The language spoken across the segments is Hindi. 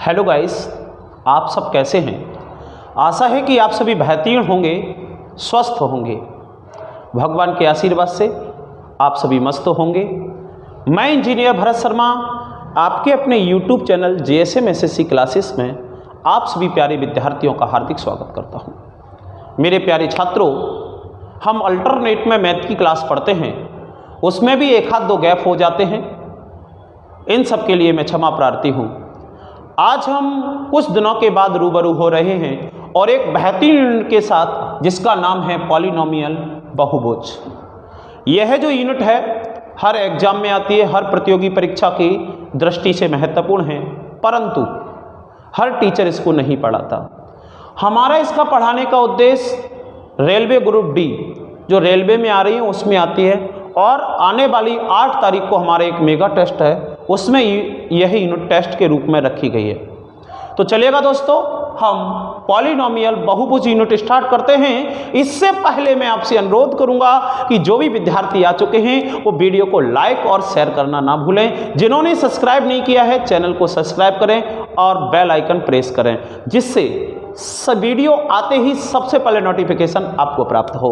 हेलो गाइस, आप सब कैसे हैं। आशा है कि आप सभी बेहतरीन होंगे, स्वस्थ होंगे। भगवान के आशीर्वाद से आप सभी मस्त होंगे। मैं इंजीनियर भरत शर्मा आपके अपने YouTube channel JSM SSC classes में आप सभी प्यारे विद्यार्थियों का हार्दिक स्वागत करता हूं। मेरे प्यारे छात्रों, हम अल्टरनेट में मैथ की क्लास पढ़ते हैं, उसमें भी एक हाथ दो गैप हो जाते हैं। इन सब के लिए मैं क्षमा प्रार्थी हूं। आज हम कुछ दिनों के बाद रूबरू हो रहे हैं और एक बेहतरीन यूनिट के साथ जिसका नाम है पॉलिनोमियल बहुभुज। यह जो यूनिट है हर एग्जाम में आती है, हर प्रतियोगी परीक्षा की दृष्टि से महत्वपूर्ण है, परंतु हर टीचर इसको नहीं पढ़ाता। हमारा इसका पढ़ाने का उद्देश्य रेलवे ग्रुप डी जो रेलवे में आ रही है उसमें आती है, और आने वाली 8 तारीख को हमारा एक मेगा टेस्ट है, उसमें यह यूनिट टेस्ट के रूप में रखी गई है। तो चलिएगा दोस्तों, हम पॉलिनोमियल बहुभुज यूनिट स्टार्ट करते हैं। इससे पहले मैं आपसे अनुरोध करूंगा कि जो भी विद्यार्थी आ चुके हैं वो वीडियो को लाइक और शेयर करना ना भूलें। जिन्होंने सब्सक्राइब नहीं किया है चैनल को सब्सक्राइब करें और बेल आइकन प्रेस करें, जिससे सब वीडियो आते ही सबसे पहले नोटिफिकेशन आपको प्राप्त हो।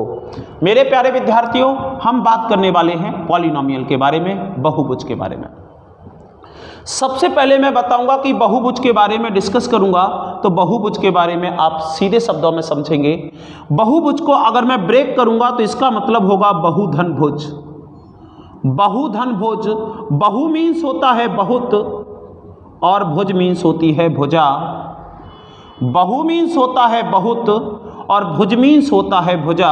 मेरे प्यारे विद्यार्थियों, हम बात करने वाले हैं पॉलिनोमियल के बारे में, बहुभुज के बारे में। सबसे पहले मैं बताऊंगा कि बहुभुज के बारे में डिस्कस करूंगा, तो बहुभुज के बारे में आप सीधे शब्दों में समझेंगे। बहुभुज को अगर मैं ब्रेक करूंगा तो इसका मतलब होगा बहुधन भुज। बहुधन भुज, बहु मीन्स होता है बहुत और भुज मीन्स होती है भुजा। बहु मीन्स होता है बहुत और भुज मीन्स होता है भुजा,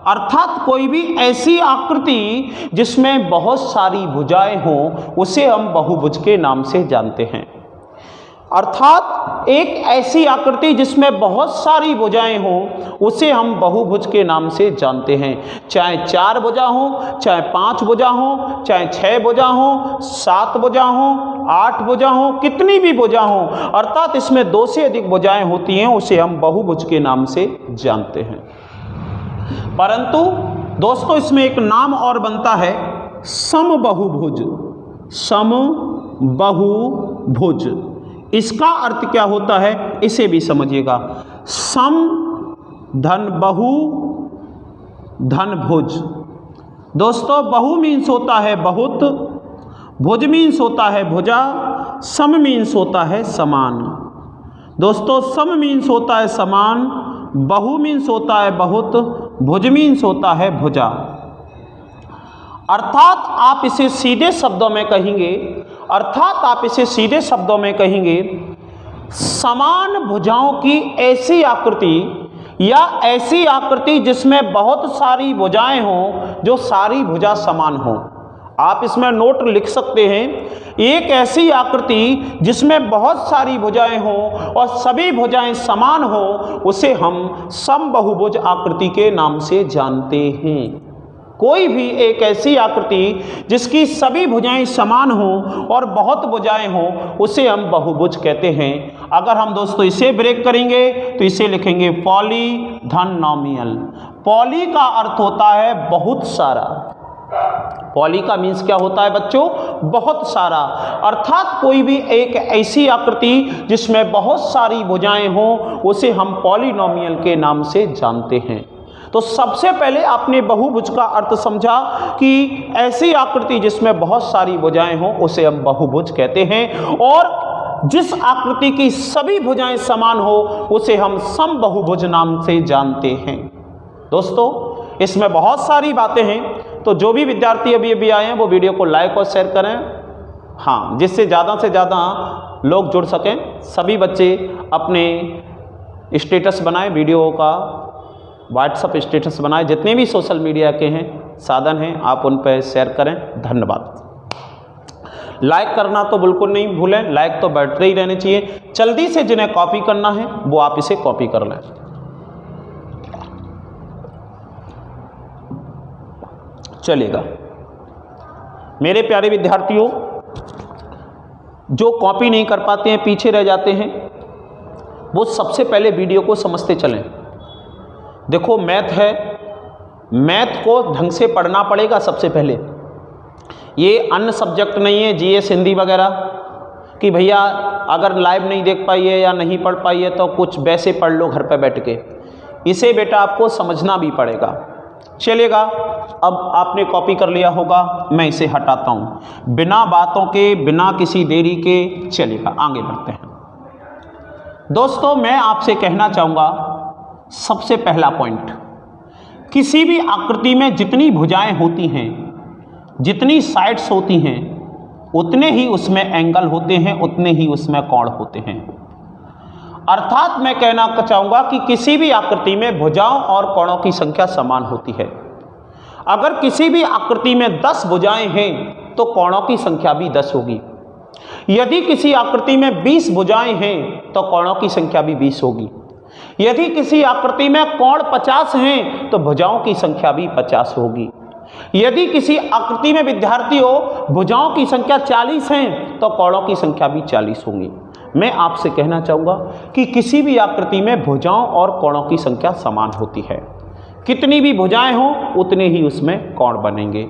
अर्थात कोई भी ऐसी आकृति जिसमें बहुत सारी भुजाएं हों उसे हम बहुभुज के नाम से जानते हैं। अर्थात एक ऐसी आकृति जिसमें बहुत सारी भुजाएं हों उसे हम बहुभुज के नाम से जानते हैं। चाहे 4 भुजा हो, चाहे 5 भुजा हो, चाहे 6 भुजा हो, 7 भुजा हो, 8 भुजा हो, कितनी भी भुजा हो, अर्थात इसमें 2 से अधिक भुजाएं होती हैं, उसे हम बहुभुज के नाम से जानते हैं। परंतु दोस्तों इसमें एक नाम और बनता है समबहुभुज। समबहुभुज इसका अर्थ क्या होता है इसे भी समझिएगा। सम धन बहु धन भुज। दोस्तों बहु मीन्स होता है बहुत, भुज मीन्स होता है भुजा, सम मीन्स होता है समान। दोस्तों सम मीन्स होता है समान, बहु मीन्स होता है बहुत, भुज मीन्स होता है भुजा। अर्थात आप इसे सीधे शब्दों में कहेंगे, समान भुजाओं की ऐसी आकृति या ऐसी आकृति जिसमें बहुत सारी भुजाएं हों, जो सारी भुजा समान हों। आप इसमें नोट लिख सकते हैं, एक ऐसी आकृति जिसमें बहुत सारी भुजाएं हों और सभी भुजाएं समान हों उसे हम समबहुभुज आकृति के नाम से जानते हैं। कोई भी एक ऐसी आकृति जिसकी सभी भुजाएं समान हों और बहुत भुजाएं हों उसे हम बहुभुज कहते हैं। अगर हम दोस्तों इसे ब्रेक करेंगे तो इसे लिखेंगे पॉलीधनोमियल। पॉली का अर्थ होता है बहुत सारा। पॉली का मीन्स क्या होता है बच्चों? बहुत सारा। अर्थात कोई भी एक ऐसी आकृति जिसमें बहुत सारी भुजाएं हों उसे हम पॉलिनोमियल के नाम से जानते हैं। तो सबसे पहले आपने बहुभुज का अर्थ समझा कि ऐसी आकृति जिसमें बहुत सारी भुजाएं हों उसे हम बहुभुज कहते हैं, और जिस आकृति की सभी भुजाएं समान हो उसे हम समबहुभुज नाम से जानते हैं। दोस्तों इसमें बहुत सारी बातें हैं, तो जो भी विद्यार्थी अभी आए हैं वो वीडियो को लाइक और शेयर करें, हाँ, जिससे ज़्यादा से ज़्यादा लोग जुड़ सकें। सभी बच्चे अपने स्टेटस बनाएं, वीडियो का व्हाट्सएप स्टेटस बनाएं, जितने भी सोशल मीडिया के हैं साधन हैं आप उन पर शेयर करें। धन्यवाद। लाइक करना तो बिल्कुल नहीं भूलें, लाइक तो बढ़ते ही रहने चाहिए। जल्दी से जिन्हें कॉपी करना है वो आप इसे कॉपी कर लें। चलेगा। मेरे प्यारे विद्यार्थियों, जो कॉपी नहीं कर पाते हैं, पीछे रह जाते हैं, वो सबसे पहले वीडियो को समझते चलें। देखो मैथ है, मैथ को ढंग से पढ़ना पड़ेगा सबसे पहले। ये अन्य सब्जेक्ट नहीं है, जीएस हिंदी वगैरह, कि भैया अगर लाइव नहीं देख पाइए या नहीं पढ़ पाइए तो कुछ वैसे पढ़ लो घर पे बैठ के, इसे बेटा आपको समझना भी पड़ेगा। चलेगा, अब आपने कॉपी कर लिया होगा, मैं इसे हटाता हूँ बिना बातों के, बिना किसी देरी के। चलिएगा आगे बढ़ते हैं। दोस्तों मैं आपसे कहना चाहूँगा, सबसे पहला पॉइंट, किसी भी आकृति में जितनी भुजाएं होती हैं, जितनी साइड्स होती हैं, उतने ही उसमें एंगल होते हैं, उतने ही उसमें कोण होते हैं। अर्थात मैं कहना चाहूँगा कि किसी भी आकृति में भुजाओं और कोणों की संख्या समान होती है। अगर किसी भी आकृति में 10 भुजाएं हैं तो कोणों की संख्या भी 10 होगी। यदि किसी आकृति में 20 भुजाएं हैं तो कोणों की संख्या भी 20 होगी। यदि किसी आकृति में कोण 50 हैं तो भुजाओं की संख्या भी 50 होगी। यदि किसी आकृति में विद्यार्थियों भुजाओं की संख्या 40 हैं तो कोणों की संख्या भी 40 होंगी। मैं आपसे कहना चाहूँगा कि किसी भी आकृति में भुजाओं और कोणों की संख्या समान होती है। कितनी भी भुजाएं हों उतने ही उसमें कोण बनेंगे।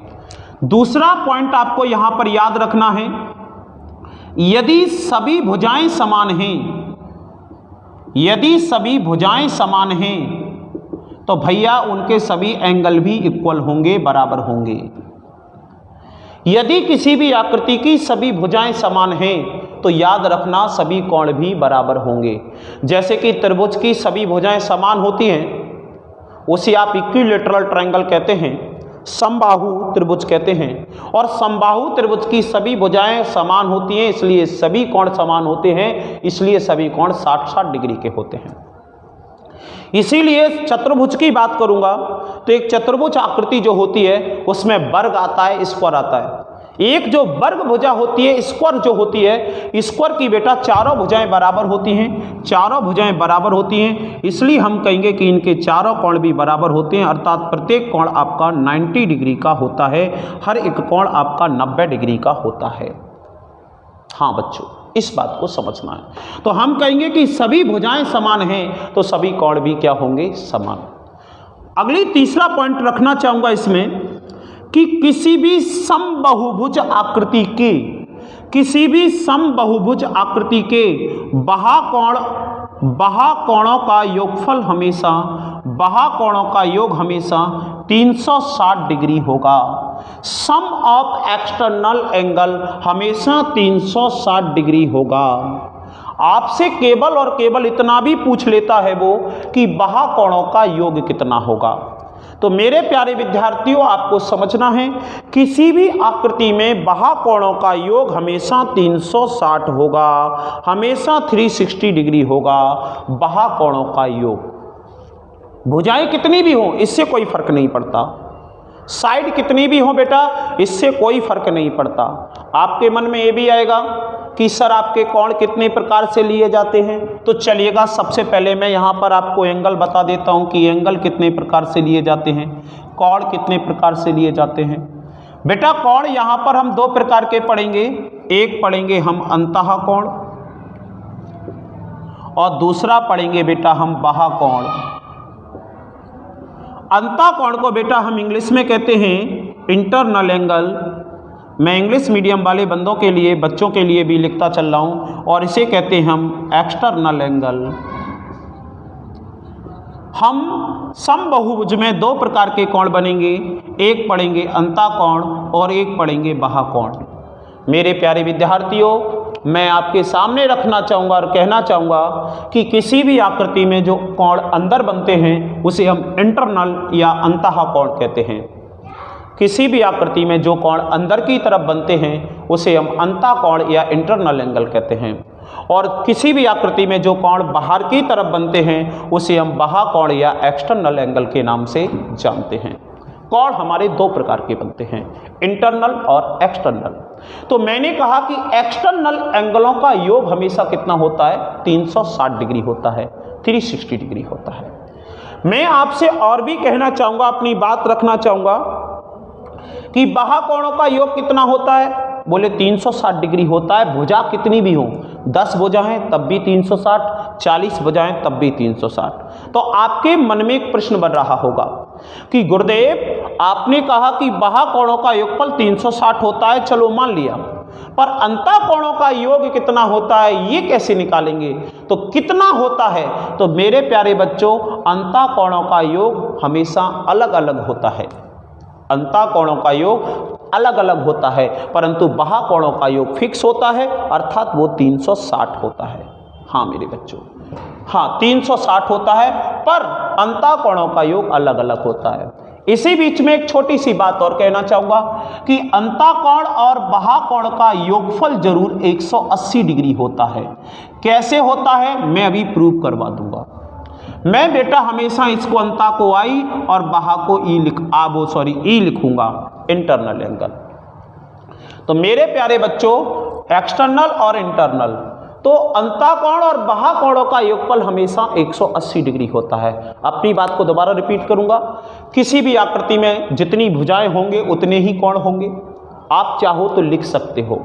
दूसरा पॉइंट आपको यहाँ पर याद रखना है, यदि सभी भुजाएं समान हैं, यदि सभी भुजाएं समान हैं तो भैया उनके सभी एंगल भी इक्वल होंगे, बराबर होंगे। यदि किसी भी आकृति की सभी भुजाएं समान हैं तो याद रखना सभी कोण भी बराबर होंगे। जैसे कि त्रिभुज की सभी भुजाएं समान होती हैं, उसे आप इक्विलैटरल ट्रायंगल कहते हैं, समबाहु त्रिभुज कहते हैं। और समबाहु त्रिभुज की सभी भुजाएं समान होती हैं, इसलिए सभी कोण समान होते हैं, इसलिए सभी कोण 60-60 डिग्री के होते हैं। इसीलिए चतुर्भुज की बात करूंगा तो एक चतुर्भुज आकृति जो होती है उसमें वर्ग आता है, स्क्वायर आता है। एक जो वर्ग भुजा होती है, स्क्वायर जो होती है, स्क्वायर की बेटा चारों भुजाएं बराबर होती हैं, चारों भुजाएं बराबर होती हैं, इसलिए हम कहेंगे कि इनके चारों कोण भी बराबर होते हैं। अर्थात प्रत्येक कोण आपका 90 डिग्री का होता है, हर एक कोण आपका 90 डिग्री का होता है। हाँ बच्चों, इस बात को समझना है। तो हम कहेंगे कि सभी भुजाएं समान हैं तो सभी कोण भी क्या होंगे, समान। अगली तीसरा पॉइंट रखना चाहूंगा इसमें कि किसी भी समबाहुभुज आकृति के, किसी भी समबाहुभुज आकृति के बाहा कोणों का योगफल हमेशा, बाहा कोणों का योग हमेशा 360 डिग्री होगा। सम ऑफ एक्सटर्नल एंगल हमेशा 360 डिग्री होगा। आपसे केवल और केवल इतना भी पूछ लेता है वो कि बाहा कोणों का योग कितना होगा। तो मेरे प्यारे विद्यार्थियों, आपको समझना है किसी भी आकृति में बाहा कोणों का योग हमेशा 360 होगा, हमेशा 360 डिग्री होगा। बाहा कोणों का योग, भुजाएं कितनी भी हों इससे कोई फर्क नहीं पड़ता, साइड कितनी भी हो बेटा इससे कोई फर्क नहीं पड़ता। आपके मन में ये भी आएगा कि सर आपके कोण कितने प्रकार से लिए जाते हैं। तो चलिएगा, सबसे पहले मैं यहाँ पर आपको एंगल बता देता हूँ कि एंगल कितने प्रकार से लिए जाते हैं, कोण कितने प्रकार से लिए जाते हैं। बेटा कोण यहाँ पर हम 2 प्रकार के पढ़ेंगे, एक पढ़ेंगे हम अंतः कोण और दूसरा पढ़ेंगे बेटा हम बाहा कोण। अंतः कोण को बेटा हम इंग्लिश में कहते हैं इंटरनल एंगल। मैं इंग्लिश मीडियम वाले बंदों के लिए, बच्चों के लिए भी लिखता चल रहा हूँ, और इसे कहते हैं हम एक्सटर्नल एंगल। हम समबाहुभुज में 2 प्रकार के कोण बनेंगे, एक पढ़ेंगे अंतः कोण और एक पढ़ेंगे बाहा कोण। मेरे प्यारे विद्यार्थियों, मैं आपके सामने रखना चाहूँगा और कहना चाहूँगा कि किसी भी आकृति में जो कोण अंदर बनते हैं उसे हम इंटरनल या अंतः कोण कहते हैं। किसी भी आकृति में जो कोण अंदर की तरफ बनते हैं उसे हम अंतः कोण या इंटरनल एंगल कहते हैं, और किसी भी आकृति में जो कोण बाहर की तरफ बनते हैं उसे हम बाहा कोण या एक्सटर्नल एंगल के नाम से जानते हैं। कोण हमारे 2 प्रकार के बनते हैं, इंटरनल और एक्सटर्नल। तो मैंने कहा कि एक्सटर्नल एंगलों का योग हमेशा कितना होता है, 360 डिग्री होता है, 360 डिग्री होता है। मैं आपसे और भी कहना चाहूँगा, अपनी बात रखना चाहूँगा कि बाहा कोणों का योग कितना होता है, बोले 360 डिग्री होता है। भुजा कितनी भी हो, 10 भुजा हैं तब भी 360, 40 भुजाएं तब भी 360। तो आपके मन में एक प्रश्न बन रहा होगा कि गुरुदेव आपने कहा कि बाहा कोणों का योगफल 360 होता है, चलो मान लिया, पर अंतःकोणों का योग कितना होता है ये कैसे निकालेंगे? तो कितना होता है? तो मेरे प्यारे बच्चों, अंतःकोणों का योग हमेशा अलग अलग होता है। अंतःकोणों का योग अलग अलग होता है, परंतु बाह्यकोणों का योग फिक्स होता है, अर्थात वो 360 होता है। हाँ मेरे बच्चों, हाँ 360 होता है, पर अंतःकोणों का योग अलग अलग होता है। इसी बीच में एक छोटी सी बात और कहना चाहूंगा कि अंतःकोण और बाह्यकोण का योगफल जरूर 180 डिग्री होता है। कैसे होता है मैं अभी प्रूव करवा दूंगा। मैं बेटा हमेशा इसको अंता को आई और बाहा को ई लिखूंगा, इंटरनल एंगल। तो मेरे प्यारे बच्चों, एक्सटर्नल और इंटरनल, तो अंतःकोण और बाह्यकोणों का योगफल हमेशा 180 डिग्री होता है। अपनी बात को दोबारा रिपीट करूंगा, किसी भी आकृति में जितनी भुजाएं होंगे उतने ही कोण होंगे। आप चाहो तो लिख सकते हो,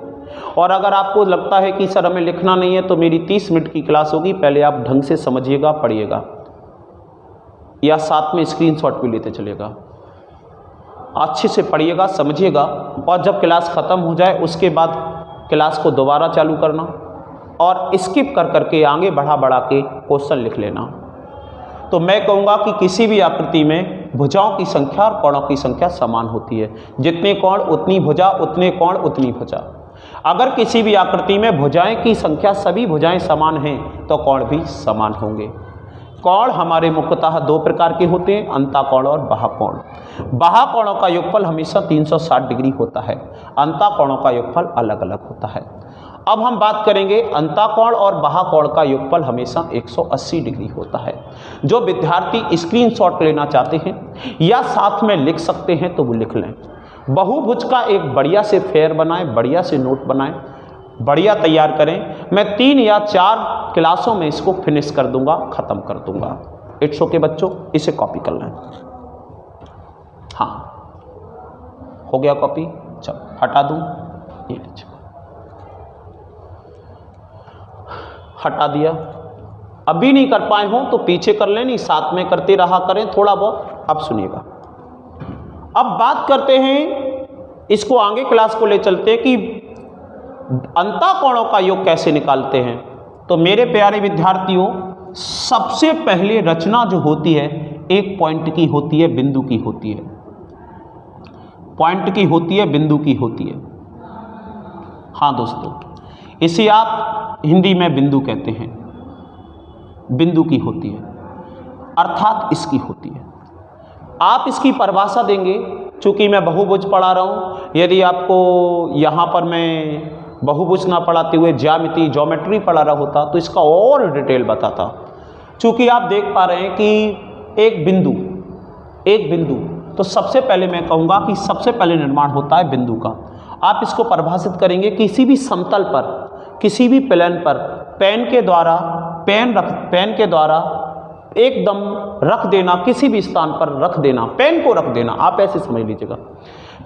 और अगर आपको लगता है कि सर हमें लिखना नहीं है तो मेरी 30 मिनट की क्लास होगी, पहले आप ढंग से समझिएगा, पढ़िएगा, या साथ में स्क्रीनशॉट भी लेते चलिएगा। अच्छे से पढ़िएगा, समझिएगा, और जब क्लास ख़त्म हो जाए उसके बाद क्लास को दोबारा चालू करना और स्किप कर करके आगे बढ़ा के क्वेश्चन लिख लेना। तो मैं कहूँगा कि किसी भी आकृति में भुजाओं की संख्या और कोणों की संख्या समान होती है। जितने कोण उतनी भुजा, उतने कोण उतनी भुजा। अगर किसी भी आकृति में भुजाएं की संख्या, सभी भुजाएं समान हैं, तो कोण भी समान होंगे। कोण हमारे मुख्यतः दो प्रकार के होते हैं, अंतःकोण और बाह्यकोण। बाह्यकोणों का योगफल हमेशा 360 डिग्री होता है, अंतःकोणों का योगफल अलग अलग होता है। अब हम बात करेंगे अंतःकोण और बाह्यकोण का योगफल हमेशा 180 डिग्री होता है। जो विद्यार्थी स्क्रीनशॉट लेना चाहते हैं या साथ में लिख सकते हैं तो वो लिख लें। बहुभुज का एक बढ़िया से फेयर बनाएं, बढ़िया से नोट बनाएं, बढ़िया तैयार करें। मैं 3 या 4 क्लासों में इसको फिनिश कर दूंगा, ख़त्म कर दूंगा। इट्स ओके बच्चों, इसे कॉपी कर लें। हाँ हो गया कॉपी, चलो हटा दूं, ये हटा दिया। अभी नहीं कर पाए हो तो पीछे कर लें, नहीं साथ में करते रहा करें थोड़ा बहुत। अब सुनिएगा, अब बात करते हैं, इसको आगे क्लास को ले चलते हैं कि अंतःकोणों का योग कैसे निकालते हैं। तो मेरे प्यारे विद्यार्थियों, सबसे पहले रचना जो होती है एक पॉइंट की होती है, बिंदु की होती है। पॉइंट की होती है, बिंदु की होती है। हाँ दोस्तों, इसे आप हिंदी में बिंदु कहते हैं। बिंदु की होती है, अर्थात इसकी होती है। आप इसकी परिभाषा देंगे, चूंकि मैं बहुभुज पढ़ा रहा हूँ। यदि आपको यहाँ पर मैं बहुभुज ना पढ़ाते हुए ज्योमेट्री पढ़ा रहा होता तो इसका और डिटेल बताता। चूंकि आप देख पा रहे हैं कि एक बिंदु, तो सबसे पहले मैं कहूँगा कि सबसे पहले निर्माण होता है बिंदु का। आप इसको परिभाषित करेंगे किसी भी समतल पर, किसी भी प्लेन पर पेन के द्वारा एकदम रख देना, किसी भी स्थान पर रख देना, पेन को रख देना। आप ऐसे समझ लीजिएगा,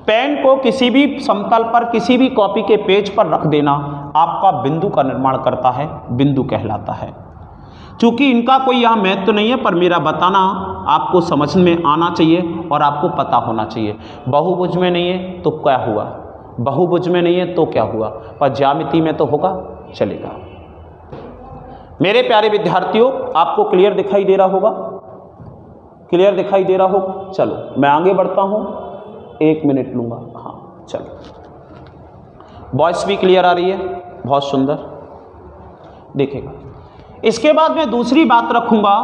पेन को किसी भी समतल पर, किसी भी कॉपी के पेज पर रख देना आपका बिंदु का निर्माण करता है, बिंदु कहलाता है। चूंकि इनका कोई यहाँ महत्व तो नहीं है, पर मेरा बताना आपको समझ में आना चाहिए और आपको पता होना चाहिए। बहुभुज में नहीं है तो क्या हुआ, बहुभुज में नहीं है तो क्या हुआ, पर ज्यामिति में तो होगा, चलेगा। मेरे प्यारे विद्यार्थियों, आपको क्लियर दिखाई दे रहा होगा, क्लियर दिखाई दे रहा होगा। चलो मैं आगे बढ़ता हूँ, 1 मिनट लूँगा। हाँ चलो, वॉइस भी क्लियर आ रही है, बहुत सुंदर, देखेगा। इसके बाद मैं दूसरी बात रखूँगा।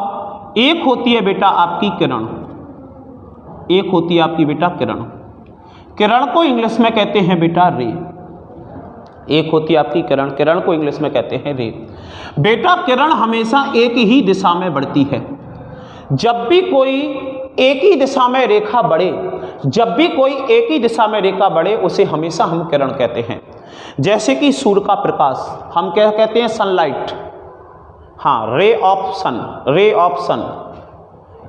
एक होती है बेटा आपकी किरण, एक होती है आपकी बेटा किरण। किरण को इंग्लिश में कहते हैं बेटा रे। एक होती है आपकी किरण, किरण को इंग्लिश में कहते हैं रे। बेटा किरण हमेशा एक ही दिशा में बढ़ती है। जब भी कोई एक ही दिशा में रेखा बढ़े, जब भी कोई एक ही दिशा में रेखा बढ़े, उसे हमेशा हम किरण कहते हैं। जैसे कि सूर्य का प्रकाश, हम क्या कहते हैं, सनलाइट। हाँ, ray of sun, ray of सन,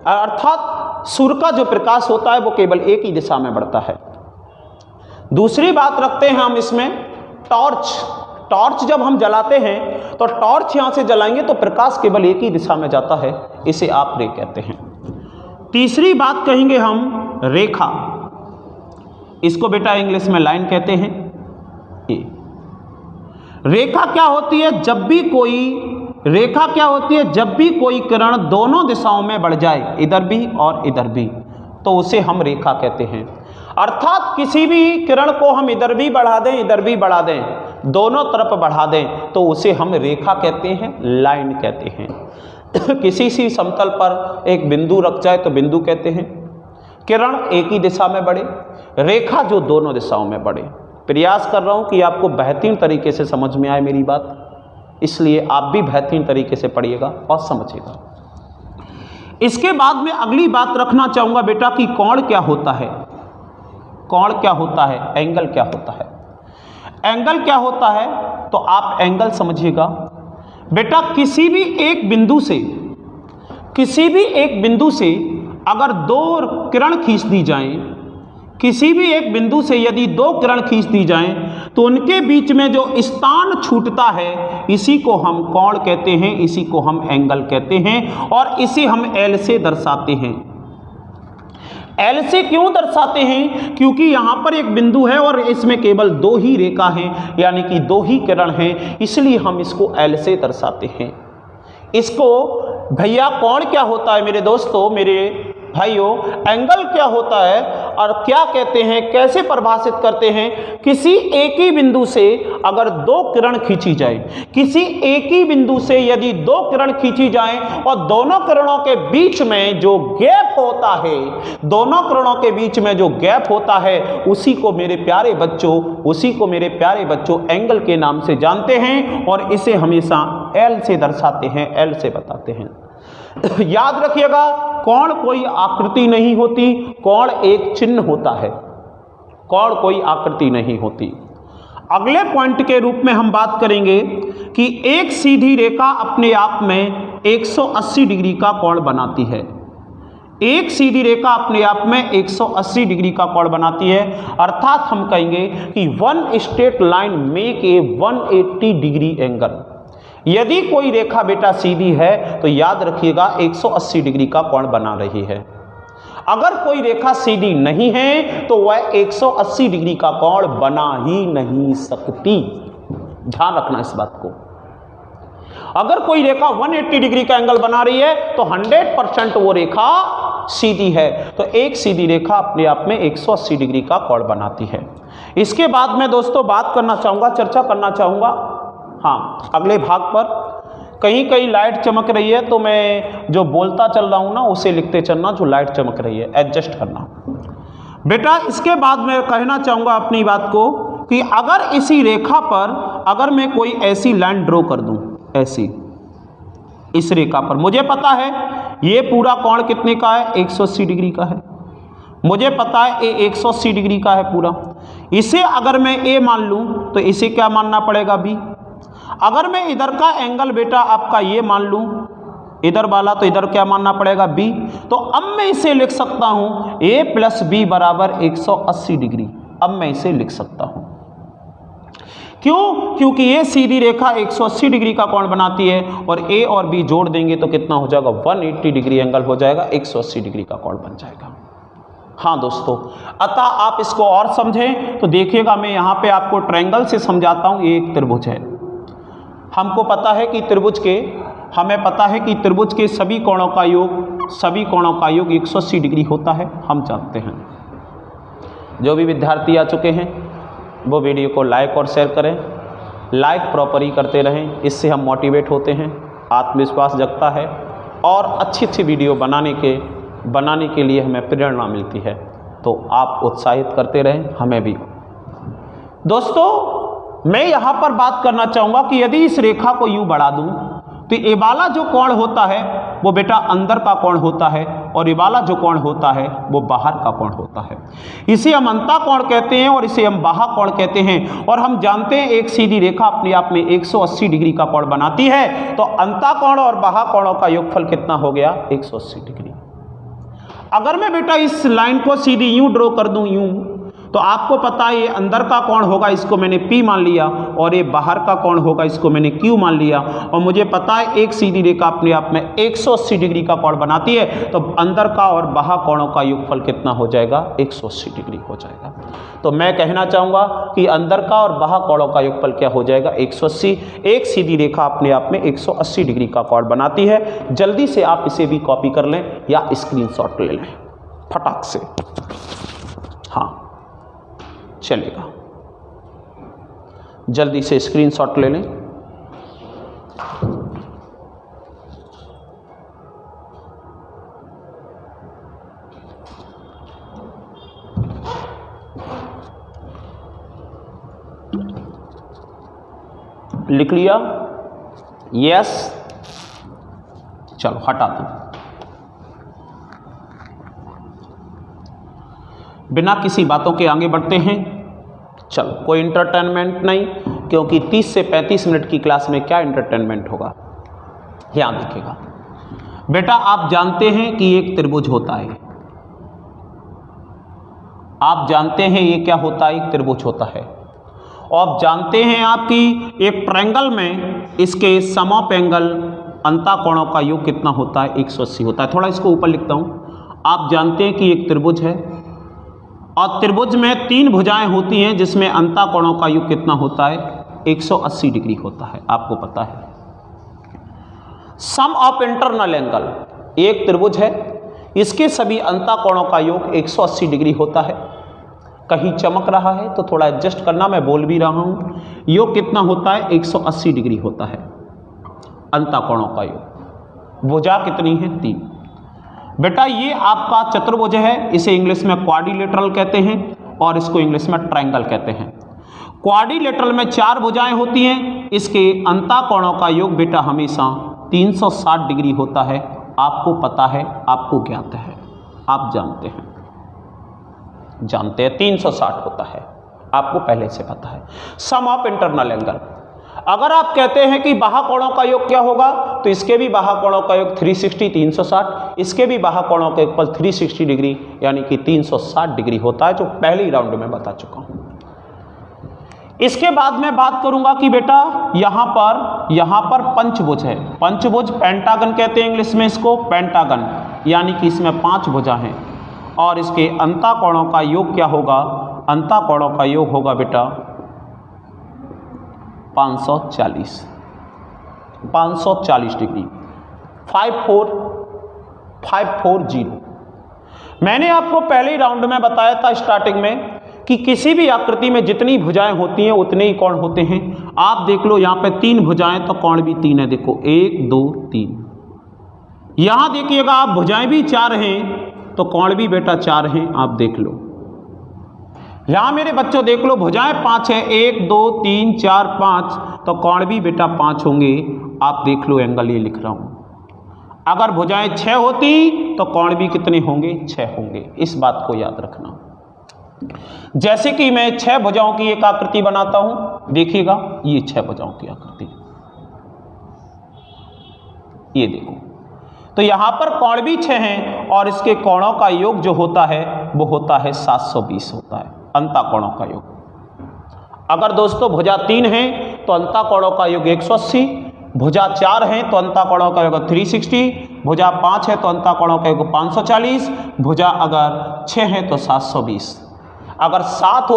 अर्थात सूर्य का जो प्रकाश होता है वो केवल एक ही दिशा में बढ़ता है। दूसरी बात रखते हैं हम इसमें, टॉर्च। टॉर्च जब हम जलाते हैं तो टॉर्च यहां से जलाएंगे तो प्रकाश केवल एक ही दिशा में जाता है, इसे आप रे कहते हैं। तीसरी बात कहेंगे हम रेखा, इसको बेटा इंग्लिश में लाइन कहते हैं। ये रेखा क्या होती है? जब भी कोई किरण दोनों दिशाओं में बढ़ जाए, इधर भी और इधर भी, तो उसे हम रेखा कहते हैं। अर्थात किसी भी किरण को हम इधर भी बढ़ा दें, इधर भी बढ़ा दें, दोनों तरफ बढ़ा दें, तो उसे हम रेखा कहते हैं, लाइन कहते हैं। किसी सी समतल पर एक बिंदु रख जाए तो बिंदु कहते हैं। किरण एक ही दिशा में बढ़े, रेखा जो दोनों दिशाओं में बढ़े। प्रयास कर रहा हूं कि आपको बेहतरीन तरीके से समझ में आए मेरी बात, इसलिए आप भी बेहतरीन तरीके से पढ़िएगा और समझिएगा। इसके बाद में अगली बात रखना चाहूंगा बेटा कि कोण क्या होता है। कोण क्या होता है? एंगल क्या होता है? एंगल क्या होता है? तो आप एंगल समझिएगा बेटा। किसी भी एक बिंदु से अगर दो किरण खींच दी जाएं, किसी भी एक बिंदु से यदि दो किरण खींच दी जाएं, तो उनके बीच में जो स्थान छूटता है, इसी को हम कोण कहते हैं, इसी को हम एंगल कहते हैं, और इसे हम एल से दर्शाते हैं। एल से क्यों दर्शाते हैं? क्योंकि यहां पर एक बिंदु है और इसमें केवल दो ही रेखा हैं, यानी कि दो ही किरण हैं, इसलिए हम इसको एल से दर्शाते हैं। इसको भैया कोण क्या होता है मेरे दोस्तों, मेरे भाइयों, एंगल क्या होता है और क्या कहते हैं, कैसे परिभाषित करते हैं? किसी एक ही बिंदु से अगर दो किरण खींची जाए, किसी एक ही बिंदु से यदि दो किरण खींची जाए और दोनों किरणों के बीच में जो गैप होता है, दोनों किरणों के बीच में जो गैप होता है, उसी को मेरे प्यारे बच्चों एंगल के नाम से जानते हैं, और इसे हमेशा एल से दर्शाते हैं, एल से बताते हैं। याद रखिएगा, कोण कोई आकृति नहीं होती, कोण एक चिन्ह होता है, कोण कोई आकृति नहीं होती। अगले पॉइंट के रूप में हम बात करेंगे कि एक सीधी रेखा अपने आप में 180 डिग्री का कोण बनाती है। एक सीधी रेखा अपने आप में 180 डिग्री का कोण बनाती है, अर्थात हम कहेंगे कि one straight line make a 180 degree angle. यदि कोई रेखा बेटा सीधी है तो याद रखिएगा 180 डिग्री का कोण बना रही है। अगर कोई रेखा सीधी नहीं है तो वह 180 डिग्री का कोण बना ही नहीं सकती। ध्यान रखना इस बात को। अगर कोई रेखा 180 डिग्री का एंगल बना रही है तो 100% वो रेखा सीधी है। तो एक सीधी रेखा अपने आप में 180 डिग्री का कोण बनाती है। इसके बाद मैं दोस्तों बात करना चाहूँगा, चर्चा करना चाहूँगा, हाँ, अगले भाग पर। कहीं लाइट चमक रही है तो मैं जो बोलता चल रहा हूँ ना उसे लिखते चलना, जो लाइट चमक रही है एडजस्ट करना बेटा। इसके बाद मैं कहना चाहूँगा अपनी बात को कि अगर इसी रेखा पर अगर मैं कोई ऐसी लाइन ड्रॉ कर दूँ, ऐसी इस रेखा पर, मुझे पता है ये पूरा कोण कितने का है, 180 डिग्री का है। मुझे पता है ये 180 डिग्री का है पूरा। इसे अगर मैं ए मान लूँ तो इसे क्या मानना पड़ेगा, बी। अगर मैं इधर का एंगल बेटा आपका ये मान लूँ, इधर वाला, तो इधर क्या मानना पड़ेगा, बी। तो अब मैं इसे लिख सकता हूँ a प्लस बी बराबर 180 डिग्री। अब मैं इसे लिख सकता हूँ। क्यों? क्योंकि ये सीधी रेखा 180 डिग्री का कोण बनाती है और a और b जोड़ देंगे तो कितना हो जाएगा, 180 डिग्री एंगल हो जाएगा, 180 डिग्री का कोण बन जाएगा। हाँ दोस्तों, अतः आप इसको और समझें तो देखिएगा, मैं यहाँ पे आपको ट्रायंगल से समझाता हूँ। ये एक त्रिभुज है। हमको पता है कि हमें पता है कि त्रिभुज के सभी कोणों का योग 180 डिग्री होता है, हम जानते हैं। जो भी विद्यार्थी आ चुके हैं वो वीडियो को लाइक और शेयर करें, लाइक प्रॉपर ही करते रहें, इससे हम मोटिवेट होते हैं, आत्मविश्वास जगता है और अच्छी वीडियो बनाने के लिए हमें प्रेरणा मिलती है। तो आप उत्साहित करते रहें, हमें भी। दोस्तों, मैं यहाँ पर बात करना चाहूँगा कि यदि इस रेखा को यूँ बढ़ा दूँ तो ये वाला जो कोण होता है वो बेटा अंदर का कोण होता है और ये वाला जो कोण होता है वो बाहर का कोण होता है। इसे हम अंतः कोण कहते हैं और इसे हम बाह्य कोण कहते हैं। और हम जानते हैं एक सीधी रेखा अपने आप में 180 डिग्री का कोण बनाती है, तो अंतः कोण और बाह्य कोणों का योगफल कितना हो गया, 180 डिग्री। अगर मैं बेटा इस लाइन को सीधी यूं ड्रॉ कर दूं, यूं, तो आपको पता है ये अंदर का कोण होगा, इसको मैंने P मान लिया, और ये बाहर का कोण होगा, इसको मैंने Q मान लिया। और मुझे पता है एक सीधी रेखा अपने आप में 180 डिग्री का कोण बनाती है, तो अंदर का और बाहर कोणों का योगफल कितना हो जाएगा? 180 डिग्री हो जाएगा। तो मैं कहना चाहूँगा कि अंदर का और बाहर कोणों का योगफल क्या हो जाएगा? 180। एक सीधी रेखा अपने आप में 180 डिग्री का कोण बनाती है। जल्दी से आप इसे भी कॉपी कर लें या स्क्रीनशॉट ले लें फटाक से। हाँ चलेगा, जल्दी से स्क्रीनशॉट ले लें। लिख लिया? यस, चलो हटा दो। बिना किसी बातों के आगे बढ़ते हैं। चलो, कोई इंटरटेनमेंट नहीं, क्योंकि 30 से 35 मिनट की क्लास में क्या इंटरटेनमेंट होगा? ध्यान रखिएगा बेटा। आप जानते हैं कि एक त्रिभुज होता है, आप जानते हैं ये क्या होता है? एक त्रिभुज होता है। और आप जानते हैं आपकी एक ट्रायंगल में इसके सम ऑफ एंगल अंतःकोणों का योग कितना होता है? 180 होता है। थोड़ा इसको ऊपर लिखता हूं। आप जानते हैं कि एक त्रिभुज है और त्रिभुज में 3 भुजाएं होती हैं, जिसमें अंतःकोणों का योग कितना होता है? 180 डिग्री होता है, आपको पता है। सम ऑफ इंटरनल एंगल, एक त्रिभुज है, इसके सभी अंतःकोणों का योग 180 डिग्री होता है। कहीं चमक रहा है तो थोड़ा एडजस्ट करना, मैं बोल भी रहा हूं। योग कितना होता है? 180 डिग्री होता है अंतःकोणों का योग। भुजा कितनी है? 3। बेटा ये आपका चतुर्भुज है, इसे इंग्लिश में क्वाड्रिलेटरल कहते हैं और इसको इंग्लिश में ट्रायंगल कहते हैं। क्वाड्रिलेटरल में 4 भुजाएं होती हैं, इसके अंतःकोणों का योग बेटा हमेशा 360 डिग्री होता है। आपको पता है, आपको ज्ञात है, आप जानते हैं, 360 होता है, आपको पहले से पता है। सम ऑफ इंटरनल एंगल, अगर आप कहते हैं कि बाह्य कोणों का योग क्या होगा, तो इसके भी बाह्य कोणों का योग 360, 360, इसके भी बाह्य कोणों का योग 360 डिग्री यानी कि 360 डिग्री होता है, जो पहले ही राउंड में बता चुका हूं। इसके बाद मैं बात करूंगा कि बेटा यहां पर पंचभुज है। पंचभुज पेंटागन कहते हैं इंग्लिश में इसको, पेंटागन, यानी कि इसमें 5 भुजा हैं और इसके अंतःकोणों का योग क्या होगा? अंतःकोणों का योग होगा बेटा 540 डिग्री, 540। मैंने आपको पहले ही राउंड में बताया था स्टार्टिंग में कि किसी भी आकृति में जितनी भुजाएं होती हैं उतने ही कोण होते हैं। आप देख लो यहाँ पे 3 भुजाएं तो कोण भी 3 है, देखो 1 2 3। यहां देखिएगा आप भुजाएं भी 4 हैं तो कोण भी बेटा 4 हैं, आप देख लो। यहां मेरे बच्चों देख लो भुजाएं 5 है, 1 2 3 4 5, तो कोण भी बेटा 5 होंगे। आप देख लो, एंगल ये लिख रहा हूं। अगर भुजाएं 6 होती तो कोण भी कितने होंगे? 6 होंगे। इस बात को याद रखना। जैसे कि मैं 6 भुजाओं की एक आकृति बनाता हूं, देखिएगा ये 6 भुजाओं की आकृति, ये देखो, तो यहां पर कोण भी 6 हैं और इसके कोणों का योग जो होता है वो होता है 720 होता है, अंतःकोणों का योग। अगर दोस्तों भुजा 3 है तो अंतःकोणों का योग 180, भुजा 4 है तो अंतःकोणों का योग 360, भुजा 5 है तो अंतःकोणों का योग 540, भुजा अगर 6 है तो 720, अगर 7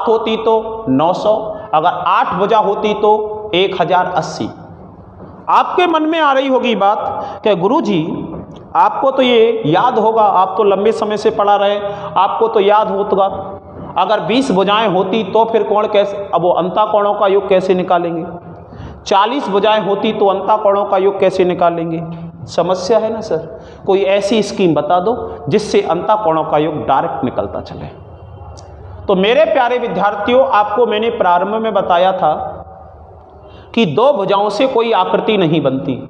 होती तो 900, अगर 8 भुजा होती तो 1080। आपके मन में आ रही होगी बात कि गुरुजी आपको तो ये याद होगा, आप तो लंबे समय से पढ़ा रहे, आपको तो याद होगा। अगर 20 भुजाएं होती तो फिर कोण कैसे, अब वो अंतःकोणों का योग कैसे निकालेंगे? 40 भुजाएं होती तो अंतःकोणों का योग कैसे निकालेंगे? समस्या है ना सर। कोई ऐसी स्कीम बता दो जिससे अंतःकोणों का योग डायरेक्ट निकलता चले। तो मेरे प्यारे विद्यार्थियों, आपको मैंने प्रारंभ में बताया था कि 2 भुजाओं से कोई आकृति नहीं बनती,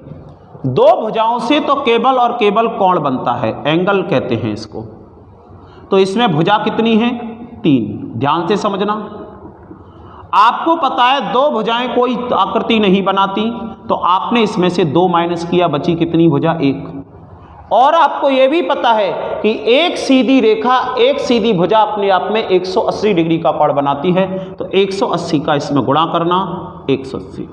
2 भुजाओं से तो केवल और केवल कोण बनता है, एंगल कहते हैं इसको। तो इसमें भुजा कितनी है? 3। ध्यान से समझना। आपको पता है 2 भुजाएं कोई आकृति नहीं बनाती, तो आपने इसमें से 2 माइनस किया, बची कितनी भुजा? 1। और आपको यह भी पता है कि एक सीधी रेखा, एक सीधी भुजा अपने आप में 180 डिग्री का कोण बनाती है। तो 180 का इसमें गुणा करना, 180।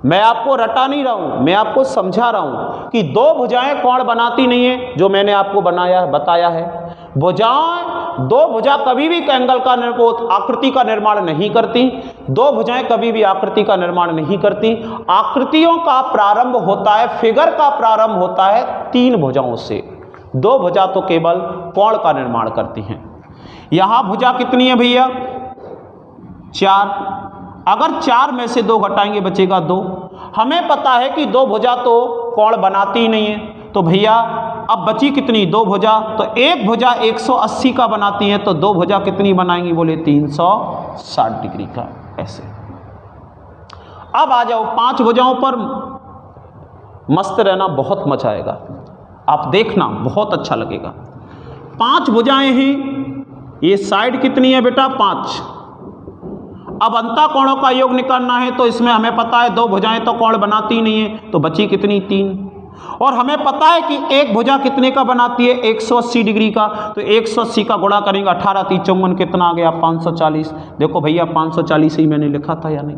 मैं आपको रटा नहीं रहा हूं, मैं आपको समझा रहा हूं कि दो भुजाएं कोण बनाती नहीं है, जो मैंने आपको बताया है। भुजाएं, दो भुजा कभी भी एंगल का आकृति का निर्माण नहीं करती। दो भुजाएं कभी भी आकृति का निर्माण नहीं करती। आकृतियों का प्रारंभ होता है, फिगर का प्रारंभ होता है 3 भुजाओं से। दो भुजा तो केवल कोण का निर्माण करती हैं। यहां भुजा कितनी है भैया? 4। अगर 4 में से 2 घटाएंगे बचेगा 2। हमें पता है कि दो भुजा तो कोण बनाती ही नहीं है, तो भैया अब बची कितनी? 2 भुजा। तो एक भुजा 180 का बनाती है, तो दो भुजा कितनी बनाएंगी? बोले 360 डिग्री का। ऐसे अब आ जाओ 5 भुजाओं पर। मस्त रहना, बहुत मजा आएगा, आप देखना, बहुत अच्छा लगेगा। 5 भुजाएं हैं। ये साइड कितनी है बेटा? 5। अब अंतःकोणों का योग निकालना है, तो इसमें हमें पता है 2 भुजाएं तो कोण बनाती नहीं है, तो बची कितनी? 3। और हमें पता है कि एक भुजा कितने का बनाती है? 180 डिग्री का। तो 180 का गुणा करेंगे 18 3 54, कितना आ गया? 540। देखो भैया 540 ही मैंने लिखा था या नहीं?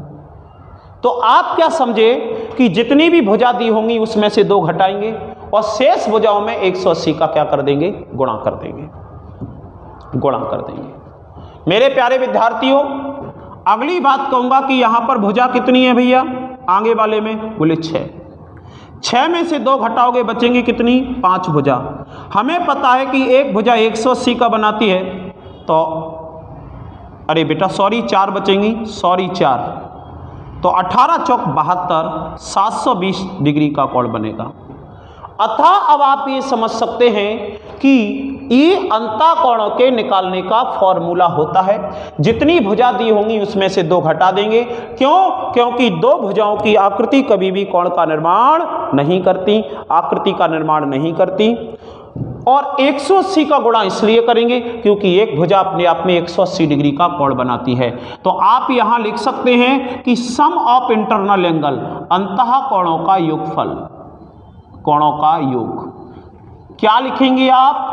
तो आप क्या समझे कि जितनी भी भुजा दी होंगी उसमें से 2 घटाएंगे और शेष भुजाओं में 180 का क्या कर देंगे? गुणा कर देंगे, गुणा कर देंगे। मेरे प्यारे विद्यार्थियों, अगली बात कहूंगा कि यहां पर भुजा कितनी है भैया? आगे वाले में बोले 6। 6 में से 2 घटाओगे बचेंगी कितनी? 5 भुजा। हमें पता है कि एक भुजा 180 का बनाती है, तो अरे बेटा सॉरी 4 बचेंगी, सॉरी 4। तो 18 चौक 72, 720 डिग्री का कोण बनेगा। अतः अब आप ये समझ सकते हैं कि ये अंतःकोणों के निकालने का फॉर्मूला होता है। जितनी भुजा दी होंगी उसमें से 2 घटा देंगे। क्यों? क्योंकि 2 भुजाओं की आकृति कभी भी कोण का निर्माण नहीं करती, आकृति का निर्माण नहीं करती। और 180 का गुणा इसलिए करेंगे क्योंकि एक भुजा अपने आप में 180 डिग्री का कोण बनाती है। तो आप यहां लिख सकते हैं कि सम ऑफ इंटरनल एंगल, अंतःकोणों का योगफल, कोणों का योग। क्या लिखेंगे आप?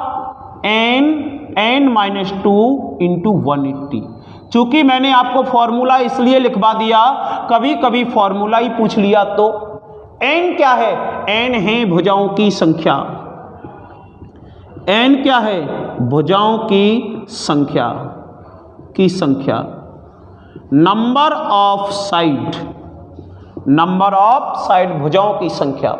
n-2 into 180। चूंकि मैंने आपको फॉर्मूला इसलिए लिखवा दिया, कभी कभी फॉर्मूला ही पूछ लिया तो। n क्या है? n है भुजाओं की संख्या। n क्या है? भुजाओं की संख्या, की संख्या। Number of side, number of side, भुजाओं की संख्या।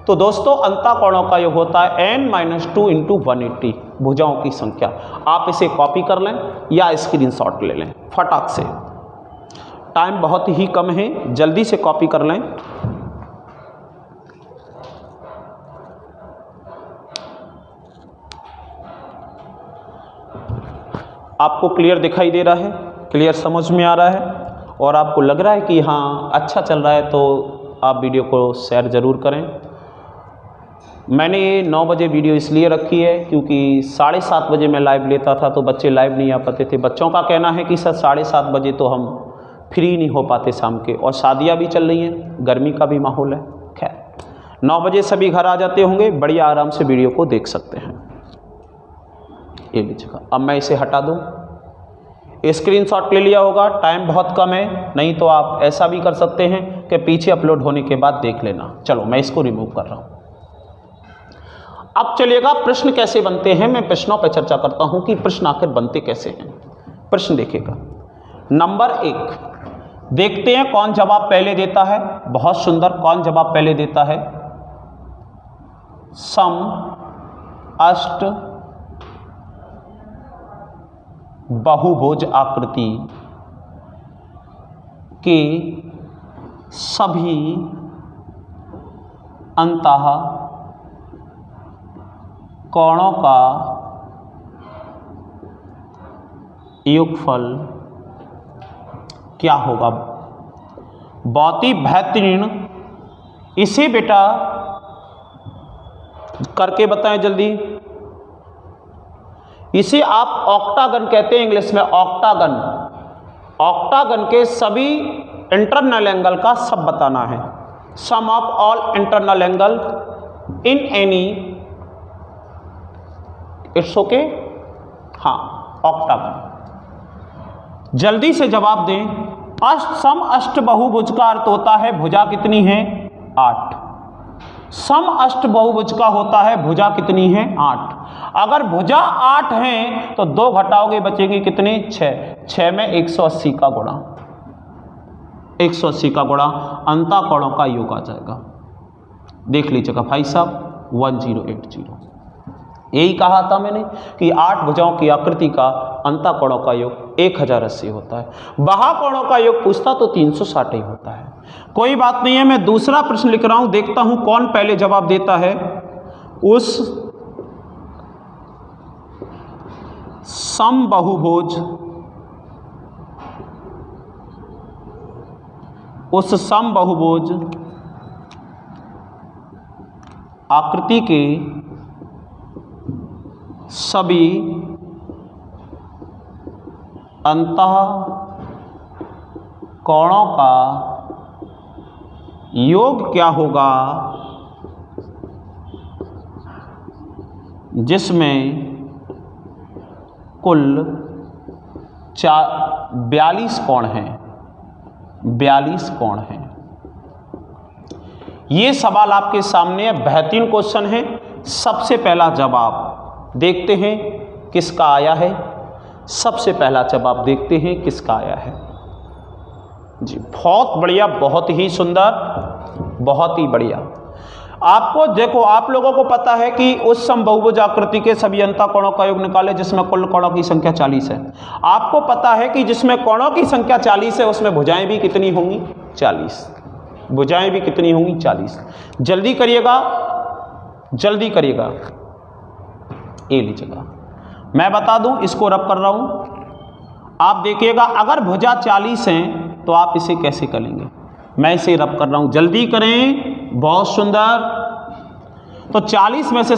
तो दोस्तों अंतःकोणों का योग होता है n-2 इंटू 180, भुजाओं की संख्या। आप इसे कॉपी कर लें या स्क्रीनशॉट ले लें फटाक से, टाइम बहुत ही कम है, जल्दी से कॉपी कर लें। आपको क्लियर दिखाई दे रहा है? क्लियर समझ में आ रहा है? और आपको लग रहा है कि हाँ अच्छा चल रहा है, तो आप वीडियो को शेयर ज़रूर करें। मैंने ये 9 बजे वीडियो इसलिए रखी है क्योंकि 7:30 बजे मैं लाइव लेता था, तो बच्चे लाइव नहीं आ पाते थे। बच्चों का कहना है कि सर 7:30 बजे तो हम फ्री नहीं हो पाते शाम के, और शादियां भी चल रही हैं, गर्मी का भी माहौल है। खैर 9 बजे सभी घर आ जाते होंगे, बढ़िया आराम से वीडियो को देख सकते हैं। ये लीजिएगा, अब मैं इसे हटा दूँ। स्क्रीनशॉट ले लिया होगा, टाइम बहुत कम है, नहीं तो आप ऐसा भी कर सकते हैं कि पीछे अपलोड होने के बाद देख लेना। चलो मैं इसको रिमूव कर रहा हूँ। अब चलिएगा प्रश्न कैसे बनते हैं, मैं प्रश्नों पर चर्चा करता हूं कि प्रश्न आखिर बनते कैसे हैं। प्रश्न देखिएगा, नंबर 1 देखते हैं कौन जवाब पहले देता है। बहुत सुंदर, कौन जवाब पहले देता है? सम अष्ट बहुभुज आकृति के सभी अंतः कोणों का योगफल क्या होगा? बहुत ही बेहतरीन, इसे बेटा करके बताएं जल्दी। इसे आप ऑक्टागन कहते हैं इंग्लिश में, ऑक्टागन। ऑक्टागन के सभी इंटरनल एंगल का सब बताना है। Sum of all internal angle in any, it's okay, हाँ, ऑक्टागन। जल्दी से जवाब दें। सम अष्टबहुभुज का अर्थ होता है भुजा कितनी है? 8। सम अष्टबहुभुज का होता है भुजा कितनी है? 8। अगर भुजा 8 है तो 2 घटाओगे बचेंगे कितने? 6। 6 में 180 का गुणा, 180 का गुणा अंतःकोणों का योग आ जाएगा। देख लीजिएगा भाई साहब, 1080। यही कहा था मैंने कि 8 भुजाओं की आकृति का अंतःकोणों का योग 1080 होता है। बाह्यकोणों का योग पूछता तो 360 ही होता है। कोई बात नहीं है, मैं दूसरा प्रश्न लिख रहा हूं, देखता हूं कौन पहले जवाब देता है। उस समबाहुभुज आकृति के सभी अंतःकोणों का योग क्या होगा जिसमें कुल 42 कोण हैं? 42 कोण हैं। ये सवाल आपके सामने है, बेहतरीन क्वेश्चन है। सबसे पहला जवाब देखते हैं किसका आया है। सबसे पहला जवाब देखते हैं किसका आया है जी। बहुत बढ़िया, बहुत ही सुंदर, बहुत ही बढ़िया। आपको देखो, आप लोगों को पता है कि उस समबाहुभुज आकृति के सभी अंतःकोणों का योग निकाले जिसमें कुल कोणों की संख्या 40 है। आपको पता है कि जिसमें कोणों की संख्या 40 है उसमें भुजाएं भी कितनी होंगी? 40। भुजाएं भी कितनी होंगी? 40। जल्दी करिएगा, जल्दी करिएगा। ये लीजिएगा, मैं बता दूं, इसको रब कर रहा हूं। आप देखिएगा, अगर भुजा 40 हैं तो आप इसे कैसे करेंगे? मैं इसे रब कर रहा हूं, जल्दी करें। बहुत सुंदर। तो 40 में से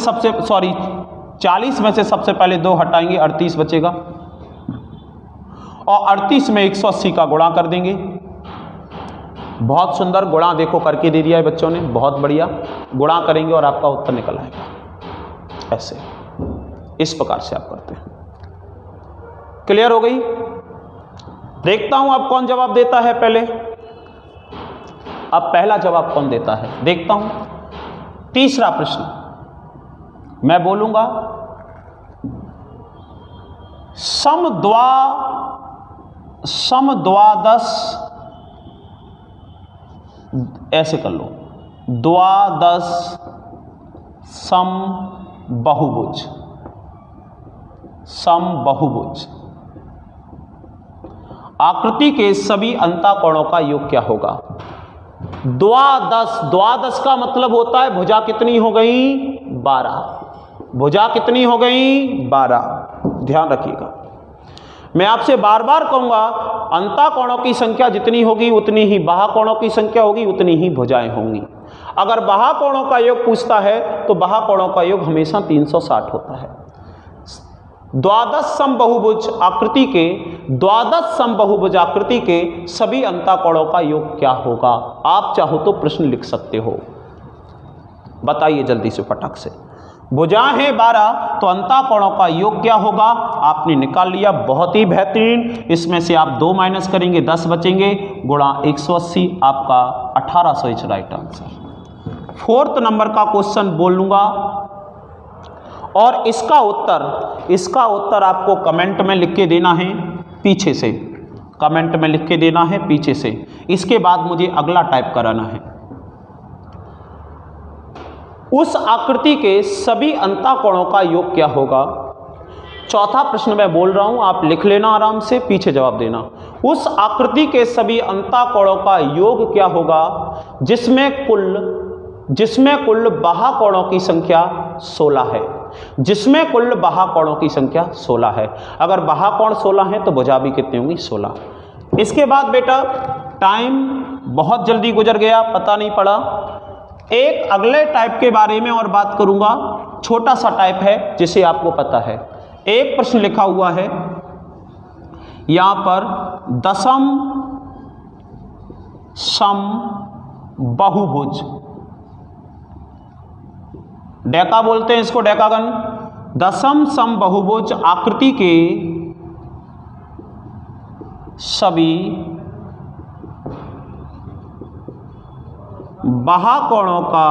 सबसे पहले 2 हटाएंगे, 38 बचेगा, और 38 में 180 का गुणा कर देंगे। बहुत सुंदर गुणा देखो करके दे दिया है बच्चों ने, बहुत बढ़िया। गुणा करेंगे और आपका उत्तर निकल आएगा। ऐसे, इस प्रकार से आप करते हैं। क्लियर हो गई? देखता हूं अब कौन जवाब देता है पहले। अब पहला जवाब कौन देता है देखता हूं। तीसरा प्रश्न मैं बोलूंगा, समद्वादश, ऐसे कर लो, द्वादश समबाहुभुज, समबाहुभुज आकृति के सभी अंतःकोणों का योग क्या होगा? द्वादश, द्वादश का मतलब होता है भुजा कितनी हो गई? 12। भुजा कितनी हो गई? 12। ध्यान रखिएगा, मैं आपसे बार बार कहूंगा, अंतःकोणों की संख्या जितनी होगी उतनी ही बाह्यकोणों की संख्या होगी, उतनी ही भुजाएं होंगी। अगर बाह्यकोणों का योग पूछता है तो बाह्यकोणों का योग हमेशा 360 होता है। द्वादश समबाहुभुज आकृति के, द्वादश समबाहुभुज आकृति के सभी अंतःकोणों का योग क्या होगा? आप चाहो तो प्रश्न लिख सकते हो, बताइए जल्दी से फटाक से। भुजाएं हैं 12 तो अंतःकोणों का योग क्या होगा? आपने निकाल लिया, बहुत ही बेहतरीन। इसमें से आप 2 माइनस करेंगे, 10 बचेंगे, गुणा 180, आपका 1800 is right answer. 4th number का क्वेश्चन बोल लूंगा और इसका उत्तर आपको कमेंट में लिख के देना है पीछे से, कमेंट में लिख के देना है पीछे से। इसके बाद मुझे अगला टाइप कराना है। उस आकृति के सभी अंतःकोणों का योग क्या होगा? चौथा प्रश्न मैं बोल रहा हूं, आप लिख लेना आराम से, पीछे जवाब देना। उस आकृति के सभी अंतःकोणों का योग क्या होगा जिसमें कुल बाह्यकोणों की संख्या 16 है, जिसमें कुल बाह्यकोणों की संख्या 16 है। अगर बाह्यकोण 16 है तो भुजा भी कितनी होंगी? 16। इसके बाद बेटा टाइम बहुत जल्दी गुजर गया, पता नहीं पड़ा। एक अगले टाइप के बारे में और बात करूंगा, छोटा सा टाइप है जिसे आपको पता है। एक प्रश्न लिखा हुआ है यहां पर, दशम समबाहुभुज डेका बोलते हैं इसको, डेकागन। दशम समबहुभुज आकृति के सभी बाह्यकोणों का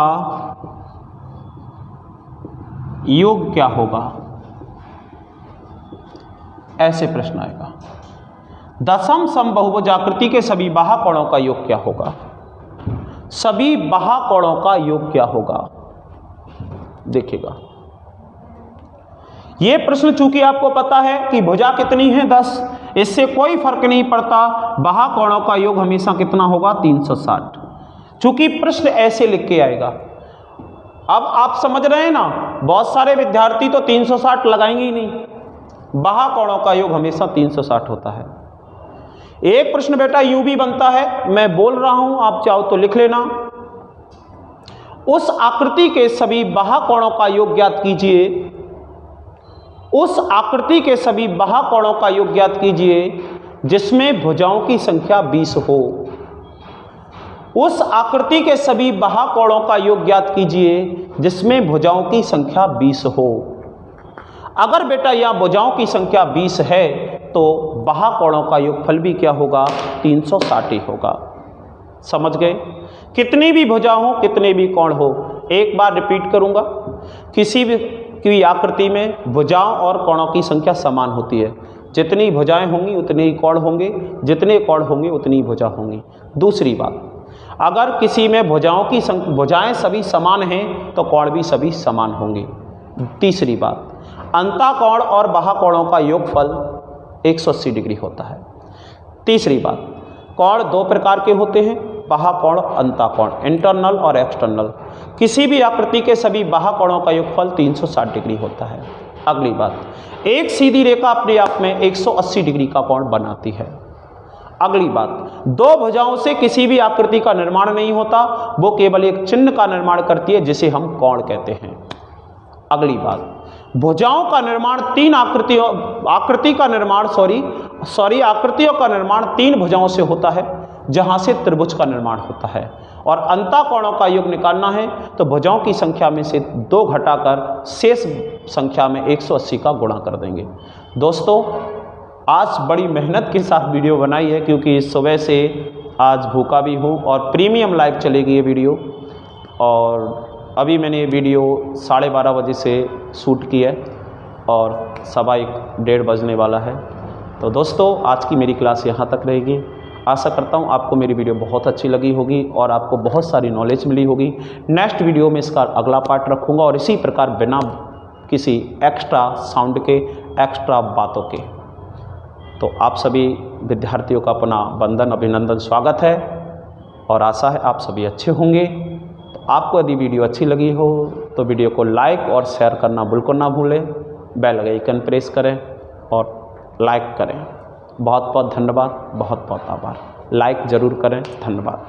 योग क्या होगा? ऐसे प्रश्न आएगा। दशम समबहुभुज आकृति के सभी बाह्यकोणों का योग क्या होगा? सभी बाह्यकोणों का योग क्या होगा? देखिएगा, यह प्रश्न चूंकि आपको पता है कि भुजा कितनी है 10, इससे कोई फर्क नहीं पड़ता, बाह्यकोणों का योग हमेशा कितना होगा? 360। चूंकि प्रश्न ऐसे लिख के आएगा। अब आप समझ रहे हैं ना, बहुत सारे विद्यार्थी तो 360 लगाएंगे ही नहीं, बाह्यकोणों का योग हमेशा 360 होता है। एक प्रश्न बेटा यूं भी बनता है, मैं बोल रहा हूं, आप चाहो तो लिख लेना। उस आकृति के सभी बाह्यकोणों का योग ज्ञात कीजिए। उस आकृति के सभी बाह्यकोणों का योग ज्ञात कीजिए जिसमें भुजाओं की संख्या 20 हो। उस आकृति के सभी बाह्यकोणों का योग ज्ञात कीजिए जिसमें भुजाओं की संख्या 20 हो। अगर बेटा यहाँ भुजाओं की संख्या 20 है तो बाह्यकोणों का योगफल भी क्या होगा? 360 ही होगा। समझ गए? कितनी भी भुजा हो, कितने भी कोण हो, एक बार रिपीट करूंगा, किसी भी आकृति में भुजाओं और कोणों की संख्या समान होती है। जितनी भुजाएं होंगी उतने ही कोण होंगे, जितने कोण होंगे उतनी ही भुजा होंगी। दूसरी बात, अगर किसी में भुजाएं सभी समान हैं तो कोण भी सभी समान होंगे। तीसरी बात, अंतःकोण और बाह्यकोणों का योगफल 180 डिग्री होता है। तीसरी बात, कोण दो प्रकार के होते हैं, बाह्यकोण, अंतःकोण, इंटरनल और एक्सटर्नल। किसी भी आकृति के सभी बाह्यकोणों का योगफल 360 डिग्री होता है। अगली बात, एक सीधी रेखा अपने आप में 180 डिग्री का कोण बनाती है। अगली बात, दो भुजाओं से किसी भी आकृति का निर्माण नहीं होता, वो केवल एक चिन्ह का निर्माण करती है जिसे हम कोण कहते हैं। अगली बात, भुजाओं का निर्माण आकृतियों का निर्माण 3 भुजाओं से होता है, जहां से त्रिभुज का निर्माण होता है। और अंतःकोणों का योग निकालना है तो भुजाओं की संख्या में से 2 घटाकर शेष संख्या में 180 का गुणा कर देंगे। दोस्तों, आज बड़ी मेहनत के साथ वीडियो बनाई है, क्योंकि सुबह से आज भूखा भी हूँ और प्रीमियम लाइव चलेगी ये वीडियो। और अभी मैंने ये वीडियो 12:30 बजे से शूट की है और 1:15 बजने वाला है। तो दोस्तों, आज की मेरी क्लास यहाँ तक रहेगी। आशा करता हूँ आपको मेरी वीडियो बहुत अच्छी लगी होगी और आपको बहुत सारी नॉलेज मिली होगी। नेक्स्ट वीडियो में इसका अगला पार्ट रखूँगा और इसी प्रकार बिना किसी एक्स्ट्रा साउंड के, एक्स्ट्रा बातों के। तो आप सभी विद्यार्थियों का अपना वंदन, अभिनंदन, स्वागत है और आशा है आप सभी अच्छे होंगे। तो आपको यदि वीडियो अच्छी लगी हो तो वीडियो को लाइक और शेयर करना बिल्कुल ना भूलें। बेल आइकन प्रेस करें और लाइक करें। बहुत बहुत धन्यवाद, बहुत बहुत आभार। लाइक ज़रूर करें। धन्यवाद।